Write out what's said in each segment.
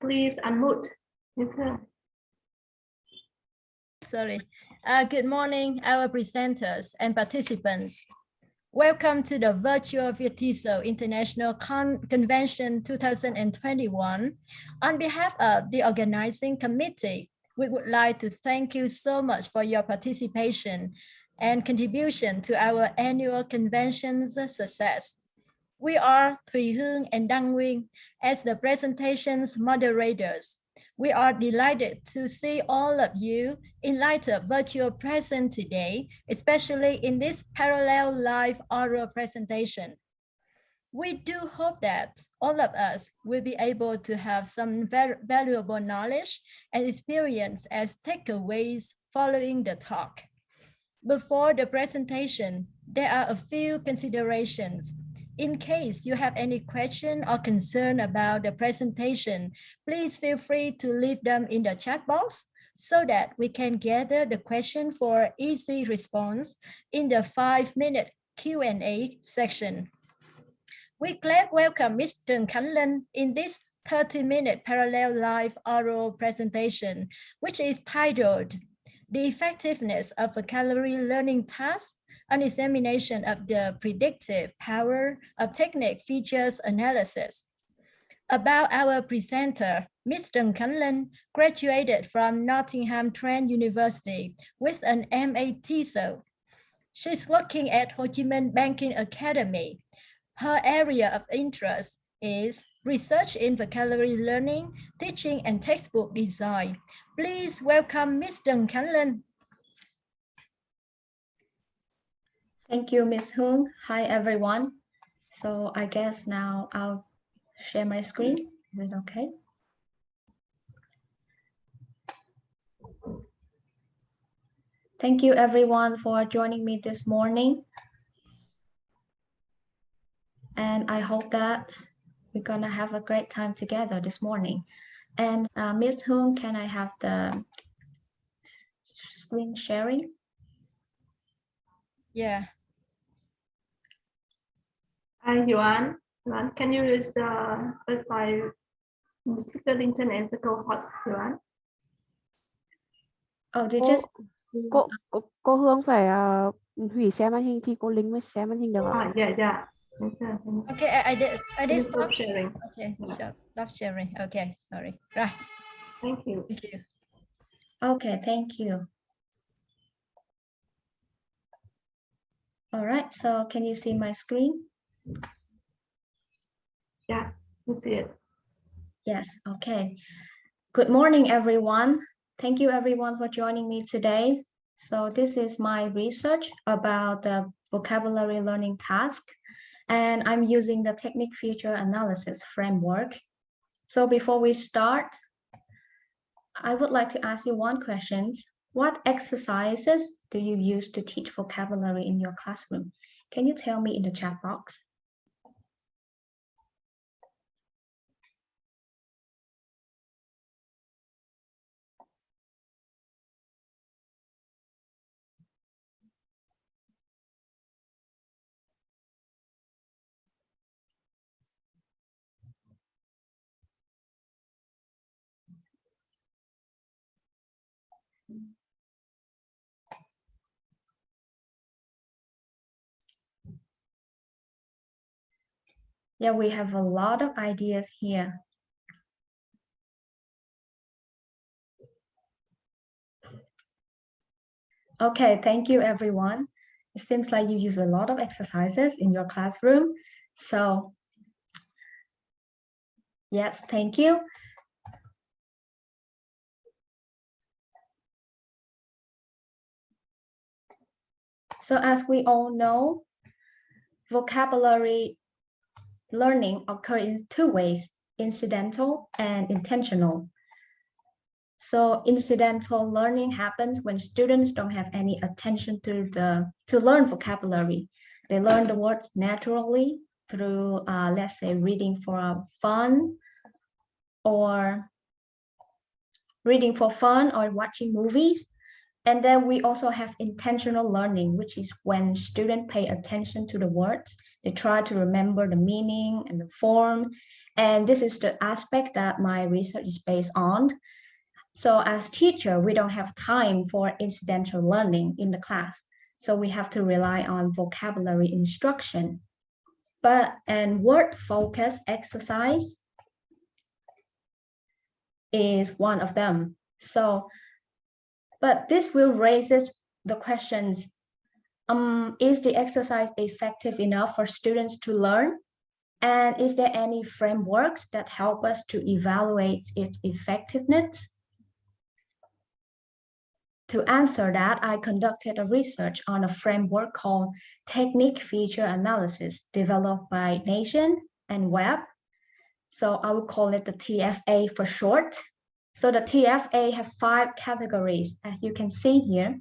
Please unmute. Yes, sir. Sorry. Good morning, our presenters and participants. Welcome to the Virtual Retrieval International Convention 2021. On behalf of the organizing committee, we would like to thank you so much for your participation and contribution to our annual convention's success. We are Thùy Hương and Đăng Nguyen as the presentation's moderators. We are delighted to see all of you in light of virtual present today, especially in this parallel live oral presentation. We do hope that all of us will be able to have some very valuable knowledge and experience as takeaways following the talk. Before the presentation, there are a few considerations. In case you have any question or concern about the presentation, please feel free to leave them in the chat box so that we can gather the question for easy response in the 5-minute Q&A section. We gladly welcome Mr. Khánh Linh in this 30-minute parallel live oral presentation, which is titled The Effectiveness of Vocabulary Learning Tasks, an examination of the predictive power of technique features analysis. About our presenter, Mr. Khánh Linh graduated from Nottingham Trent University with an MA TESOL. She's working at Ho Chi Minh Banking Academy. Her area of interest is research in vocabulary learning, teaching, and textbook design. Please welcome Mr. Khánh Linh. Thank you, Ms. Hương. Hi, everyone. So I guess now I'll share my screen. Is it okay? Thank you, everyone, for joining me this morning. And I hope that we're going to have a great time together this morning. And Ms. Hương, can I have the screen sharing? Yeah. Yuan, can you use the website speaker internet the co-host, Yuan? Oh, did you just... Cô Hương phải hủy share màn hình thì cô Linh mới share màn hình được ạ? Yeah. Okay, I did stop sharing. Okay, stop sharing. Okay, sorry. Right. Thank you. Thank you. Okay, thank you. All right, so can you see my screen? Yeah, you see it. Yes, okay. Good morning, everyone. Thank you, everyone, for joining me today. So this is my research about the vocabulary learning task, and I'm using the technique feature analysis framework. So before we start, I would like to ask you one question. What exercises do you use to teach vocabulary in your classroom? Can you tell me in the chat box? Yeah, we have a lot of ideas here. Okay, thank you, everyone. It seems like you use a lot of exercises in your classroom. So, yes, thank you. So as we all know, vocabulary learning occurs in two ways, incidental and intentional. So incidental learning happens when students don't have any attention to learn vocabulary. They learn the words naturally through, let's say, reading for fun or watching movies. And then we also have intentional learning, which is when students pay attention to the words. They try to remember the meaning and the form, And this is the aspect that my research is based on. So as teacher, we don't have time for incidental learning in the class. So we have to rely on vocabulary instruction. But an word focus exercise is one of them. So, but this will raise the questions, is the exercise effective enough for students to learn? And is there any frameworks that help us to evaluate its effectiveness? To answer that, I conducted a research on a framework called Technique Feature Analysis developed by Nation and Webb. So I will call it the TFA for short. So the TFA have 5 categories, as you can see here: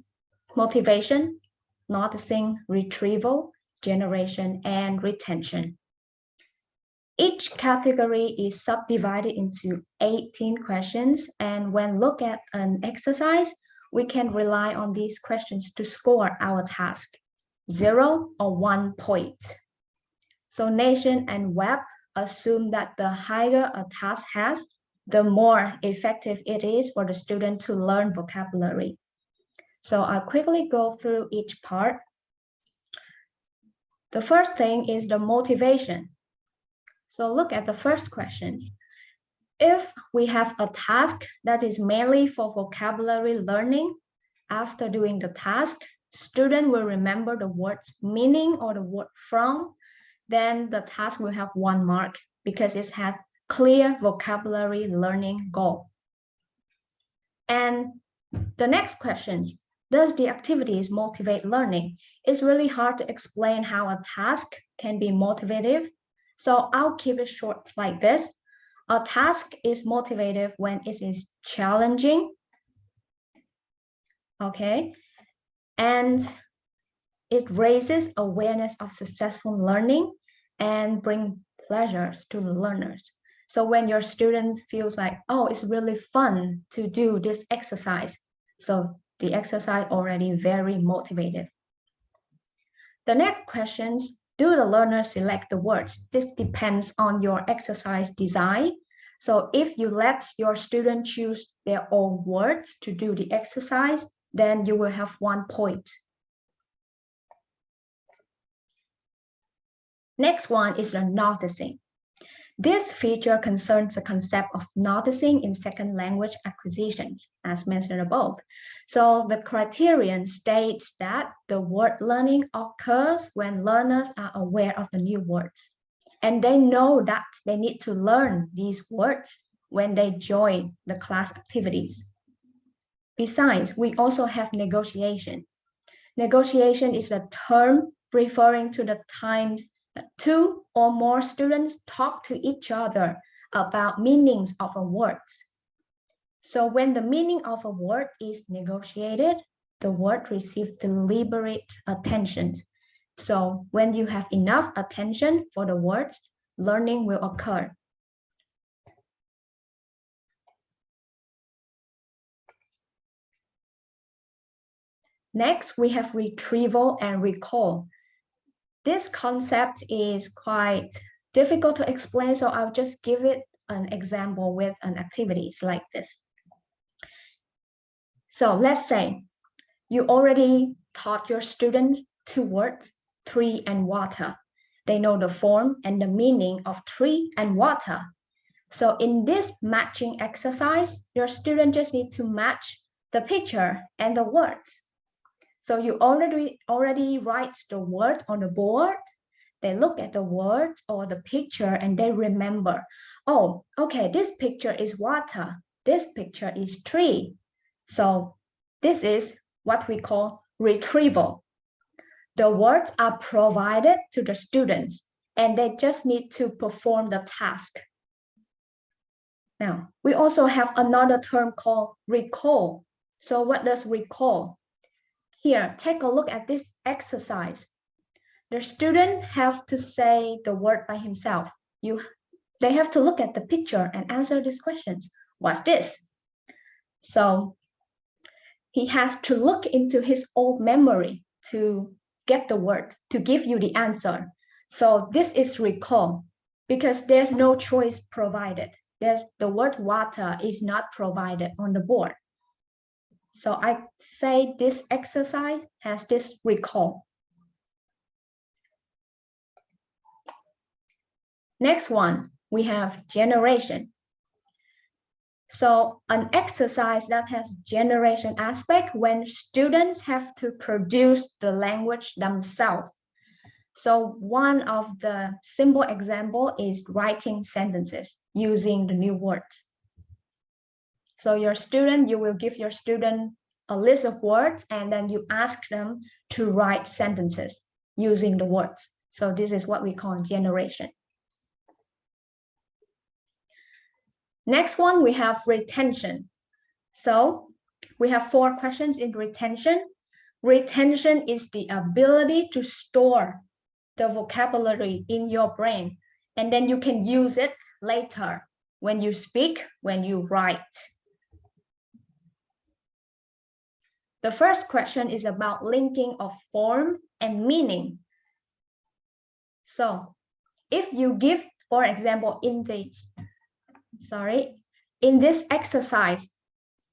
motivation, noticing, retrieval, generation, and retention. Each category is subdivided into 18 questions, and when look at an exercise, we can rely on these questions to score our task, 0 or 1 point. So Nation and Webb assume that the higher a task has, the more effective it is for the student to learn vocabulary. So I'll quickly go through each part. The first thing is the motivation. So look at the first questions. If we have a task that is mainly for vocabulary learning, after doing the task, student will remember the word's meaning or the word from, then the task will have 1 mark because it has clear vocabulary learning goal. And the next questions, does the activities motivate learning? It's really hard to explain how a task can be motivative. So I'll keep it short like this. A task is motivative when it is challenging, okay? And it raises awareness of successful learning and bring pleasure to the learners. So when your student feels like, oh, it's really fun to do this exercise, so the exercise already very motivated. The next questions, do the learners select the words? This depends on your exercise design. So if you let your student choose their own words to do the exercise, then you will have 1 point. Next one is the noticing. This feature concerns the concept of noticing in second language acquisitions, as mentioned above. So the criterion states that the word learning occurs when learners are aware of the new words, and they know that they need to learn these words when they join the class activities. Besides, we also have negotiation. Negotiation is a term referring to the times 2 or more students talk to each other about meanings of a word. So when the meaning of a word is negotiated, the word receives deliberate attention. So when you have enough attention for the words, learning will occur. Next, we have retrieval and recall. This concept is quite difficult to explain, so I'll just give it an example with an activities like this. So let's say you already taught your students 2 words, tree and water. They know the form and the meaning of tree and water. So in this matching exercise, your student just need to match the picture and the words. So you already write the word on the board. They look at the word or the picture and they remember, oh, okay, this picture is water. This picture is tree. So this is what we call retrieval. The words are provided to the students and they just need to perform the task. Now, we also have another term called recall. So what does recall? Here, take a look at this exercise. The student have to say the word by himself. They have to look at the picture and answer these questions. What's this? So he has to look into his old memory to get the word, to give you the answer. So this is recall. because there's no choice provided. The word water is not provided on the board. So I say this exercise has this recall. Next one, we have generation. So an exercise that has generation aspect when students have to produce the language themselves. So one of the simple example is writing sentences using the new words. So you will give your student a list of words and then you ask them to write sentences using the words. So this is what we call generation. Next one, we have retention. So we have 4 questions in retention. Retention is the ability to store the vocabulary in your brain, and then you can use it later when you speak, when you write. The first question is about linking of form and meaning. So if you give, for example, in this exercise,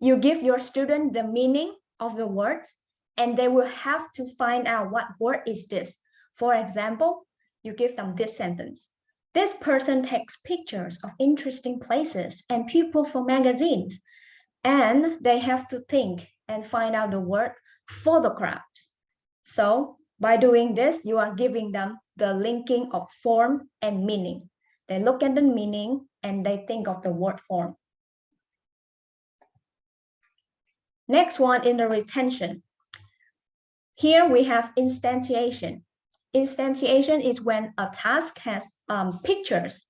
you give your student the meaning of the words and they will have to find out what word is this. For example, you give them this sentence. This person takes pictures of interesting places and people for magazines, and they have to think and find out the word photographs. So by doing this, you are giving them the linking of form and meaning. They look at the meaning and they think of the word form. Next one in the retention. Here we have instantiation. Instantiation is when a task has pictures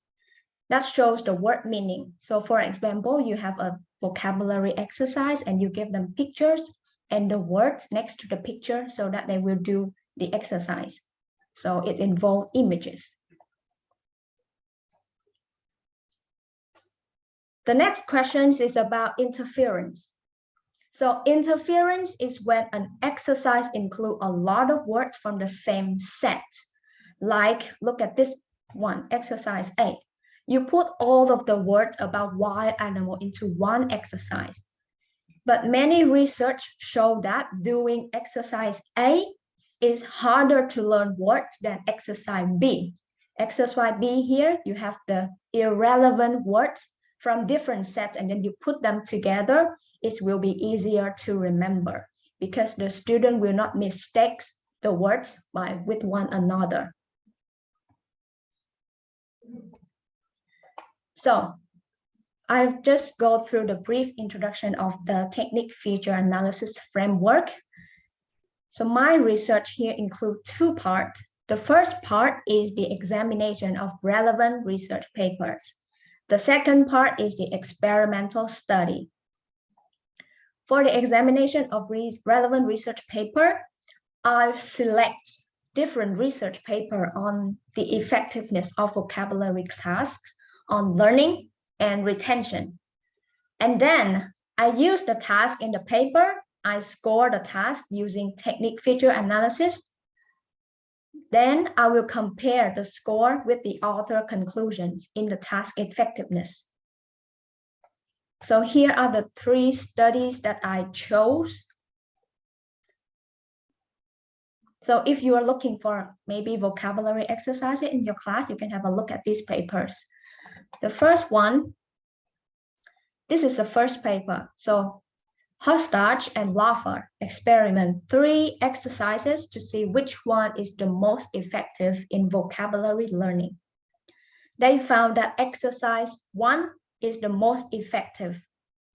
that shows the word meaning. So for example, you have a vocabulary exercise and you give them pictures and the words next to the picture so that they will do the exercise. So it involves images. The next question is about interference. So interference is when an exercise includes a lot of words from the same set. Like, look at this one, exercise 8. You put all of the words about wild animal into one exercise. But many research show that doing exercise A is harder to learn words than exercise B. Exercise B here, you have the irrelevant words from different sets and then you put them together. It will be easier to remember because the student will not mistake the words with one another. So I've just go through the brief introduction of the technique feature analysis framework. So my research here includes 2 parts. The first part is the examination of relevant research papers. The second part is the experimental study. For the examination of relevant research paper, I select different research paper on the effectiveness of vocabulary tasks on learning and retention. And then I use the task in the paper. I score the task using technique feature analysis. Then I will compare the score with the author conclusions in the task effectiveness. So here are the 3 studies that I chose. So if you are looking for maybe vocabulary exercises in your class, you can have a look at these papers. The first one, this is the first paper. So Hostage and Laffer experiment 3 exercises to see which one is the most effective in vocabulary learning. They found that exercise 1 is the most effective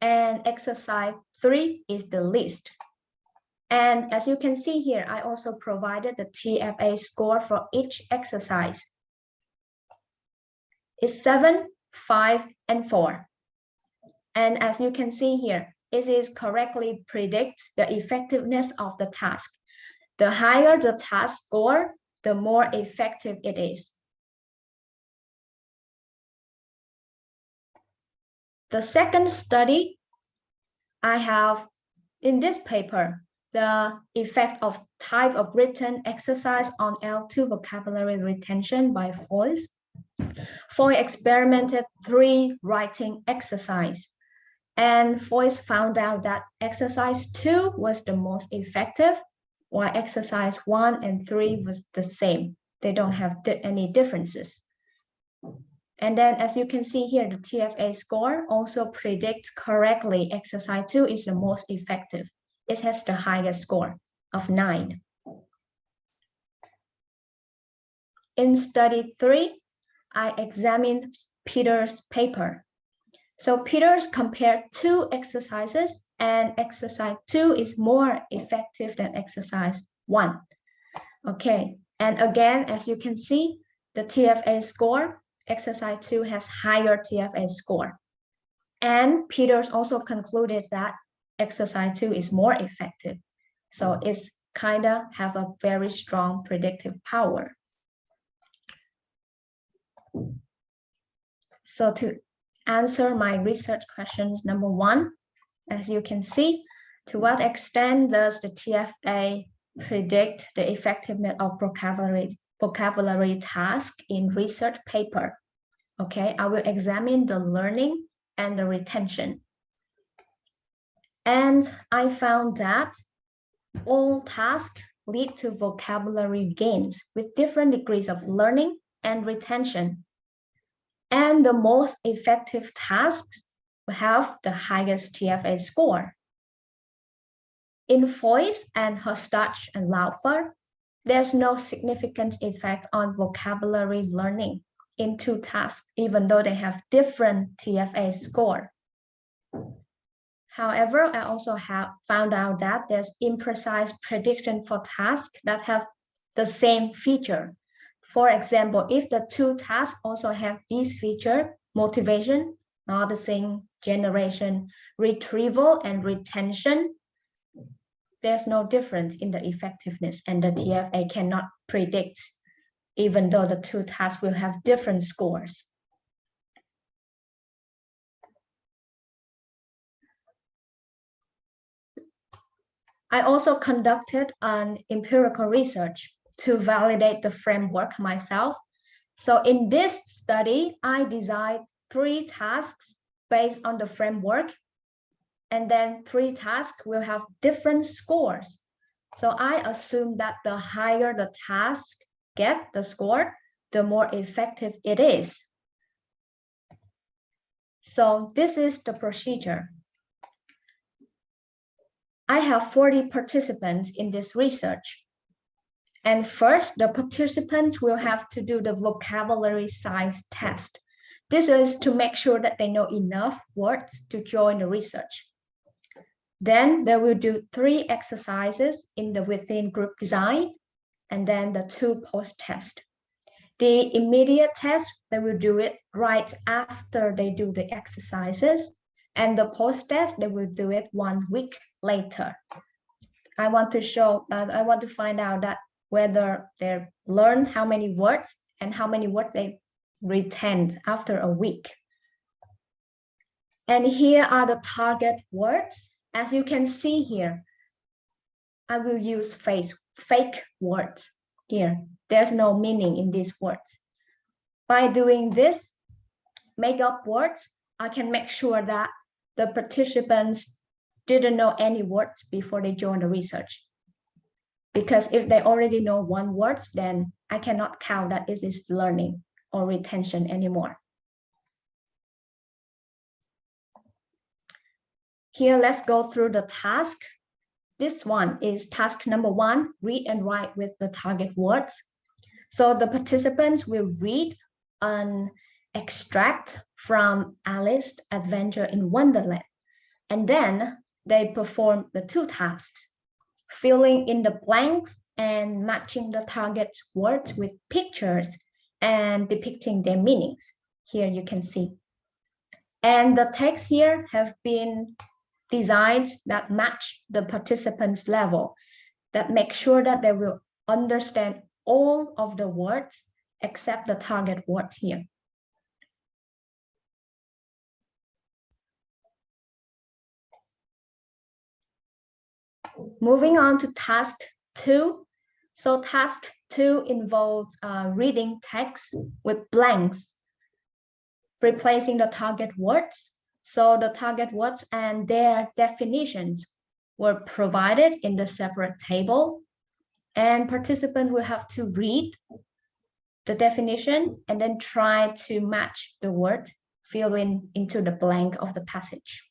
and exercise 3 is the least. And as you can see here, I also provided the TFA score for each exercise. It's 7, 5, and 4. And as you can see here, it is correctly predicts the effectiveness of the task. The higher the task score, the more effective it is. The second study I have in this paper, the effect of type of written exercise on L2 vocabulary retention by voice. Foy experimented 3 writing exercises, and Foy found out that exercise 2 was the most effective, while exercise 1 and 3 was the same. They don't have any differences. And then as you can see here, the TFA score also predicts correctly exercise 2 is the most effective. It has the highest score of 9. In study 3, I examined Peter's paper. So Peter's compared 2 exercises, and exercise 2 is more effective than exercise 1. Okay, and again, as you can see, the TFA score, exercise 2 has higher TFA score. And Peter's also concluded that exercise 2 is more effective. So it's kind of have a very strong predictive power. So to answer my research questions, number 1, as you can see, to what extent does the TFA predict the effectiveness of vocabulary task in research paper? Okay, I will examine the learning and the retention. And I found that all tasks lead to vocabulary gains with different degrees of learning and retention. And the most effective tasks will have the highest TFA score. In Foy's and Hostach and Laufer, there's no significant effect on vocabulary learning in 2 tasks, even though they have different TFA score. However, I also have found out that there's imprecise prediction for tasks that have the same feature. For example, if the 2 tasks also have these features, motivation, noticing, generation, retrieval, and retention, there's no difference in the effectiveness, and the TFA cannot predict, even though the 2 tasks will have different scores. I also conducted an empirical research to validate the framework myself. So in this study, I designed 3 tasks based on the framework, and then 3 tasks will have different scores. So I assume that the higher the task get the score, the more effective it is. So this is the procedure. I have 40 participants in this research. And first, the participants will have to do the vocabulary size test. This is to make sure that they know enough words to join the research. Then they will do 3 exercises in the within group design, and then the 2 post-test. The immediate test, they will do it right after they do the exercises, and the post-test, they will do it 1 week later. I want to find out that whether they learn how many words and how many words they retain after a week. And here are the target words. As you can see here, I will use fake words here. There's no meaning in these words. By doing this, make up words, I can make sure that the participants didn't know any words before they joined the research. Because if they already know 1 word, then I cannot count that it is learning or retention anymore. Here, let's go through the task. This one is task number 1, read and write with the target words. So the participants will read an extract from Alice's Adventure in Wonderland. And then they perform the 2 tasks, filling in the blanks and matching the target words with pictures and depicting their meanings. Here you can see. And the text here have been designed that match the participants' level, that make sure that they will understand all of the words except the target words here. Moving on to task 2. So task 2 involves reading text with blanks, replacing the target words. So the target words and their definitions were provided in the separate table, and participants will have to read the definition and then try to match the word filling into the blank of the passage.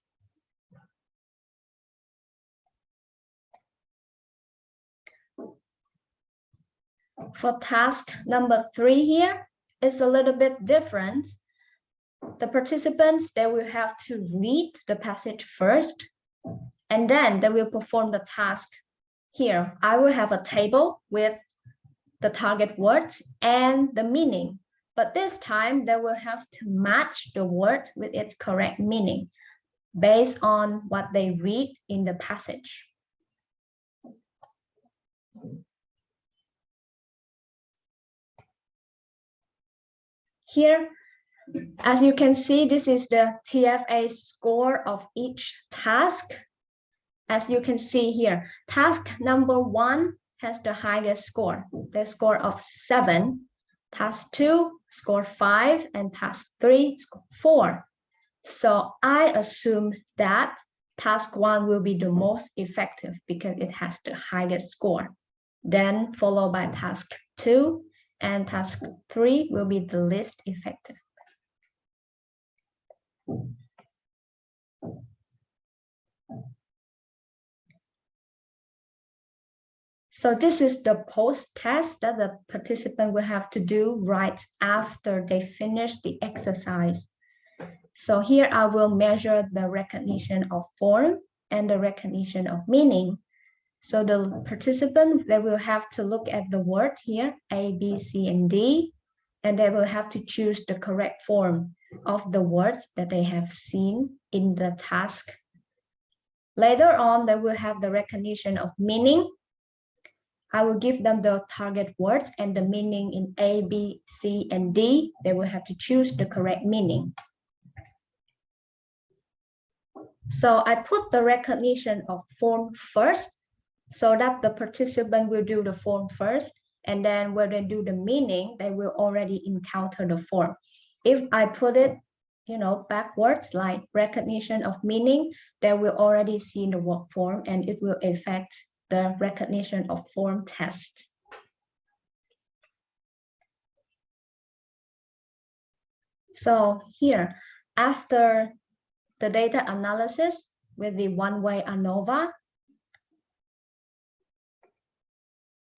For task number 3 here, it's a little bit different. The participants, they will have to read the passage first, and then they will perform the task. Here, I will have a table with the target words and the meaning, but this time they will have to match the word with its correct meaning based on what they read in the passage. Here, as you can see, this is the TFA score of each task. As you can see here, task number 1 has the highest score, the score of 7. Task 2, score 5, and task 3, score 4. So I assume that task 1 will be the most effective because it has the highest score. Then followed by task 2, and task 3 will be the least effective. So this is the post-test that the participant will have to do right after they finish the exercise. So here I will measure the recognition of form and the recognition of meaning. So the participant, they will have to look at the word here, A, B, C, and D, and they will have to choose the correct form of the words that they have seen in the task. Later on, they will have the recognition of meaning. I will give them the target words and the meaning in A, B, C, and D. They will have to choose the correct meaning. So I put the recognition of form first so that the participant will do the form first, and then when they do the meaning, they will already encounter the form. If I put it, backwards, like recognition of meaning, they will already see the word form and it will affect the recognition of form test. So here, after the data analysis with the one-way ANOVA,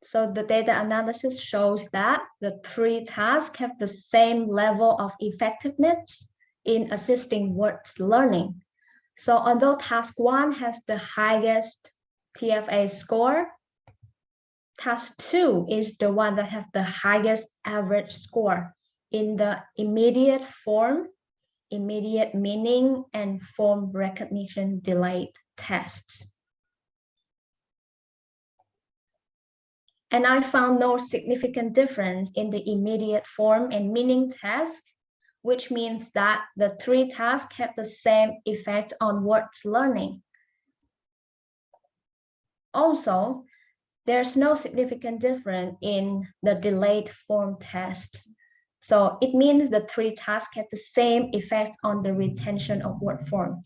so the data analysis shows that the 3 tasks have the same level of effectiveness in assisting words learning. So although task 1 has the highest TFA score, task 2 is the one that has the highest average score in the immediate form, immediate meaning, and form recognition delayed tests. And I found no significant difference in the immediate form and meaning task, which means that the 3 tasks have the same effect on words learning. Also, there's no significant difference in the delayed form tests. So it means the 3 tasks have the same effect on the retention of word form.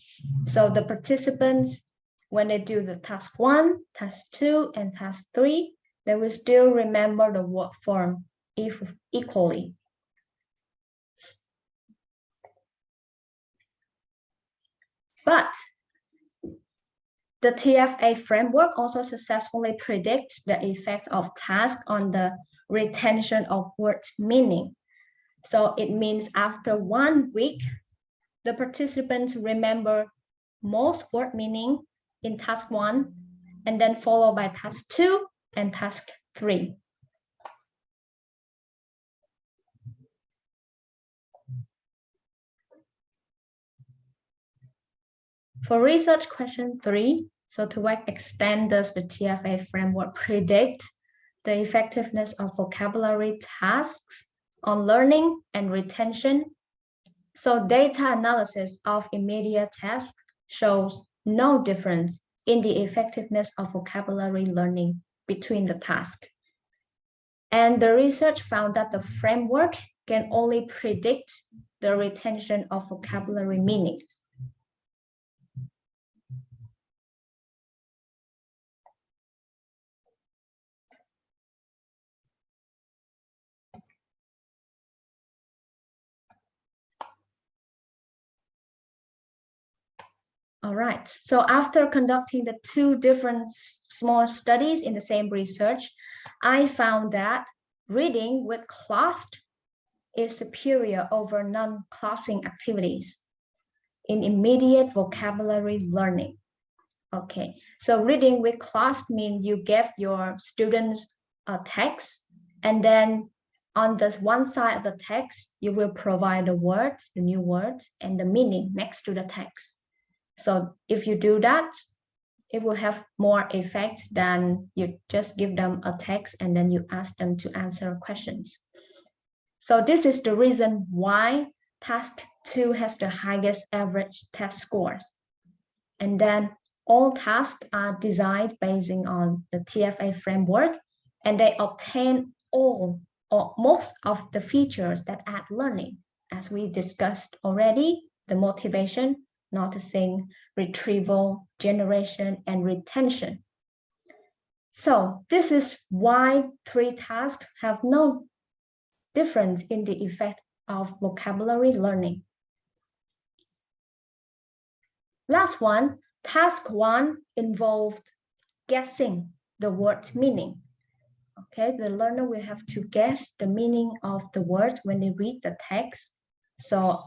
So the participants, when they do the task 1, task 2, and task 3, they will still remember the word form equally. But the TFA framework also successfully predicts the effect of task on the retention of word meaning. So it means after 1 week, the participants remember most word meaning in task 1, and then followed by task 2 and task 3. For research question 3, so to what extent does the TFA framework predict the effectiveness of vocabulary tasks on learning and retention? So data analysis of immediate tests shows no difference in the effectiveness of vocabulary learning between the tasks. And the research found that the framework can only predict the retention of vocabulary meaning. All right, so after conducting the two different small studies in the same research, I found that reading with classed is superior over non-classing activities in immediate vocabulary learning. Okay, so reading with classed means you give your students a text, and then on this one side of the text, you will provide the word, the new word, and the meaning next to the text. So if you do that, it will have more effect than you just give them a text and then you ask them to answer questions. So this is the reason why task 2 has the highest average test scores. And then all tasks are designed based on the TFA framework, and they obtain all or most of the features that add learning, as we discussed already: the motivation, noticing, retrieval, generation, and retention. So this is why 3 tasks have no difference in the effect of vocabulary learning. Last one, task 1 involved guessing the word meaning. Okay, the learner will have to guess the meaning of the words when they read the text. So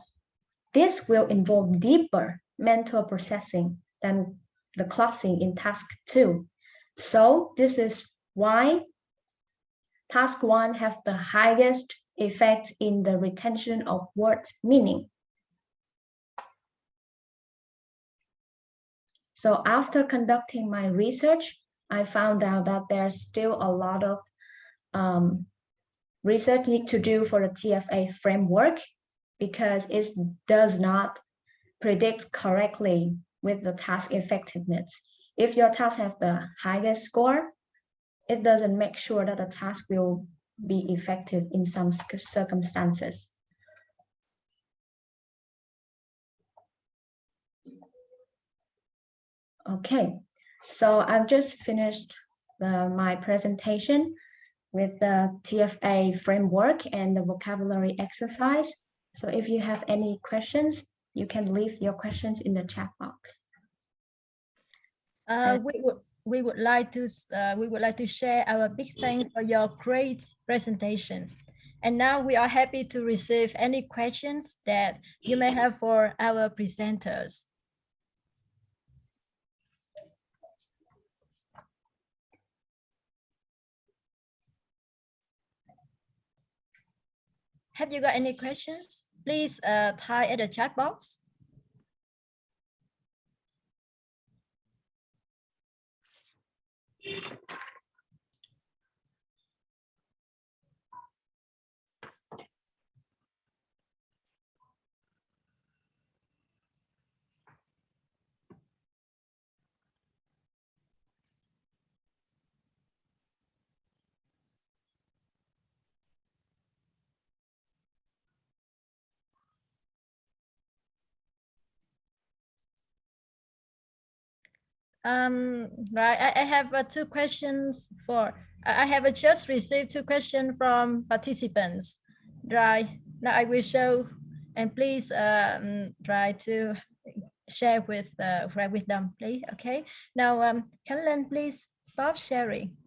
this will involve deeper mental processing than the classing in task 2. So this is why task 1 have the highest effect in the retention of word meaning. So after conducting my research, I found out that there's still a lot of research need to do for the TFA framework, because it does not predict correctly with the task effectiveness. If your task have the highest score, it doesn't make sure that the task will be effective in some circumstances. Okay, so I've just finished my presentation with the TFA framework and the vocabulary exercise. So if you have any questions, you can leave your questions in the chat box. We would like to share our big thanks for your great presentation. And now we are happy to receive any questions that you may have for our presenters. Have you got any questions? Please type at the chat box. Right, I have 2 questions for, I have just received 2 questions from participants. Right, now I will show, and please try to share with them, please. Okay, now Linh, please stop sharing.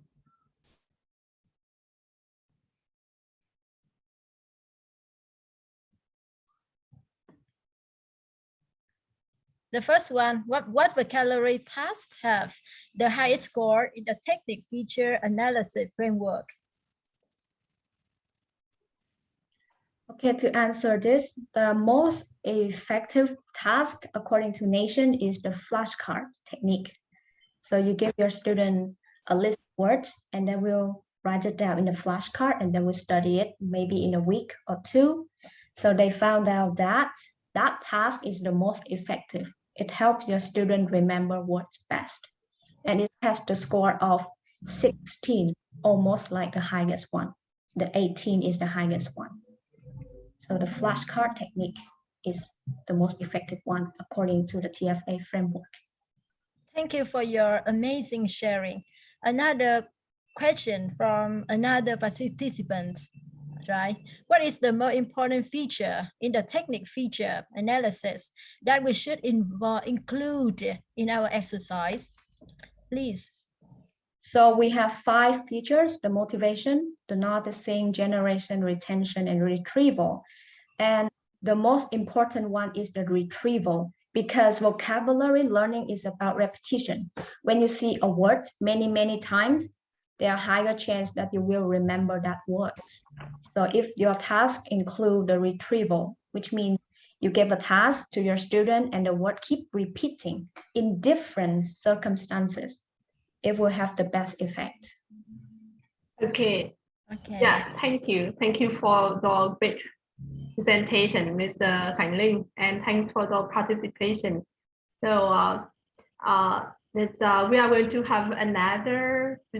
The first one, what vocabulary tasks have the highest score in the technique feature analysis framework? Okay, to answer this, the most effective task according to nation is the flashcard technique. So you give your student a list of words and then we'll write it down in the flashcard and then we'll study it maybe in a week or 2. So they found out that that task is the most effective. It helps your student remember words best. And it has the score of 16, almost like the highest one. the 18 is the highest one. So the flashcard technique is the most effective one according to the TFA framework. Thank you for your amazing sharing. Another question from another participant, right? What is the most important feature in the technique feature analysis that we should include in our exercise? Please. So we have 5 features: the motivation, the noticing, generation, retention, and retrieval. And the most important one is the retrieval, because vocabulary learning is about repetition. When you see a word many times, there are higher chance that you will remember that word. So if your task include the retrieval, which means you give a task to your student and the word keep repeating in different circumstances, it will have the best effect. Okay. Okay. Yeah, thank you. Thank you for the great presentation, Mr. Linh, and thanks for the participation. So we are going to have another